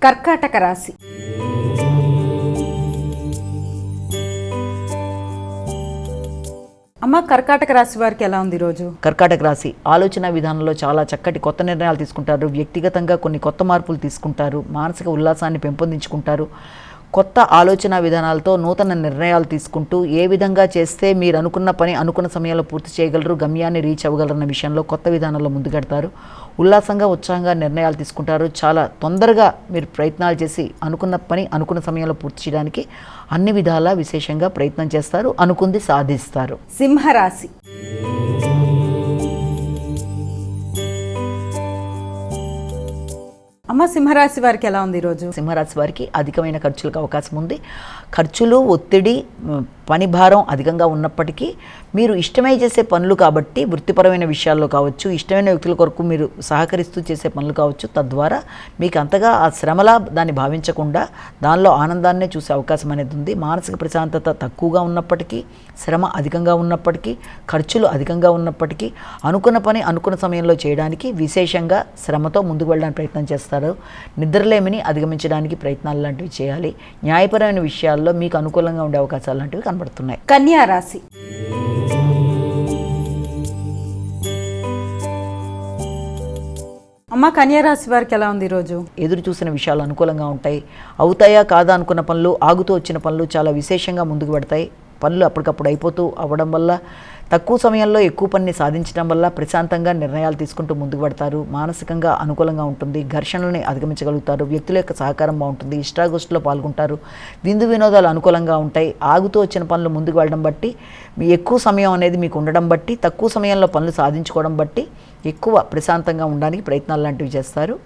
కర్కాటక రాశి. అమ్మ, కర్కాటక రాశి వారికి ఎలా ఉంది ఈరోజు? కర్కాటక రాశి ఆలోచన విధానంలో చాలా చక్కటి కొత్త నిర్ణయాలు తీసుకుంటారు. వ్యక్తిగతంగా కొన్ని కొత్త మార్పులు తీసుకుంటారు. మానసిక ఉల్లాసాన్ని పెంపొందించుకుంటారు. కొత్త ఆలోచన విధానాలతో నూతన నిర్ణయాలు తీసుకుంటూ ఏ విధంగా చేస్తే మీరు అనుకున్న పని అనుకున్న సమయంలో పూర్తి చేయగలరు, గమ్యాన్ని రీచ్ అవ్వగలరన్న విషయంలో కొత్త విధానంలో ముందుకెడతారు. ఉల్లాసంగా ఉత్సాహంగా నిర్ణయాలు తీసుకుంటారు. చాలా తొందరగా మీరు ప్రయత్నాలు చేసి అనుకున్న పని అనుకున్న సమయంలో పూర్తి చేయడానికి అన్ని విధాలా విశేషంగా ప్రయత్నం చేస్తారు. అనుకుంది సాధిస్తారు. సింహరాశి. అమ్మ, సింహరాశి వారికి ఎలా ఉంది ఈరోజు? సింహరాశి వారికి అధికమైన ఖర్చులకు అవకాశం ఉంది. ఖర్చులు, ఒత్తిడి, పని భారం అధికంగా ఉన్నప్పటికీ మీరు ఇష్టమై చేసే పనులు కాబట్టి వృత్తిపరమైన విషయాల్లో కావచ్చు, ఇష్టమైన వ్యక్తుల కొరకు మీరు సహకరిస్తూ చేసే పనులు కావచ్చు, తద్వారా మీకు అంతగా ఆ శ్రమలా దాన్ని భావించకుండా దానిలో ఆనందాన్నే చూసే అవకాశం అనేది ఉంది. మానసిక ప్రశాంతత తక్కువగా ఉన్నప్పటికీ, శ్రమ అధికంగా ఉన్నప్పటికీ, ఖర్చులు అధికంగా ఉన్నప్పటికీ అనుకున్న పని అనుకున్న సమయంలో చేయడానికి విశేషంగా శ్రమతో ముందుకు వెళ్ళడానికి ప్రయత్నం చేస్తారు. నిద్రలేమిని అధిగమించడానికి ప్రయత్నాలు లాంటివి చేయాలి. న్యాయపరమైన విషయాల్లో మీకు అనుకూలంగా ఉండే అవకాశాలు లాంటివి కనబడుతున్నాయి. కన్యా రాశి. అమ్మ, కన్యా రాశి వారికి ఎలా ఉంది ఈరోజు? ఎదురు చూసిన విషయాలు అనుకూలంగా ఉంటాయి. అవుతాయా కాదా అనుకున్న పనులు, ఆగుతూ వచ్చిన పనులు చాలా విశేషంగా ముందుకు పెడతాయి. పనులు అప్పటికప్పుడు అయిపోతూ అవ్వడం వల్ల, తక్కువ సమయంలో ఎక్కువ పనిని సాధించడం వల్ల ప్రశాంతంగా నిర్ణయాలు తీసుకుంటూ ముందుకు పడతారు. మానసికంగా అనుకూలంగా ఉంటుంది. ఘర్షణలని అధిగమించగలుగుతారు. వ్యక్తుల యొక్క సహకారం బాగుంటుంది. ఇష్టాగోష్ఠిలో పాల్గొంటారు. విందు వినోదాలు అనుకూలంగా ఉంటాయి. ఆగుతూ వచ్చిన పనులు ముందుకు వెళ్ళడం బట్టి, మీ ఎక్కువ సమయం అనేది మీకు ఉండడం బట్టి, తక్కువ సమయంలో పనులు సాధించుకోవడం బట్టి ఎక్కువ ప్రశాంతంగా ఉండడానికి ప్రయత్నాలు లాంటివి చేస్తారు.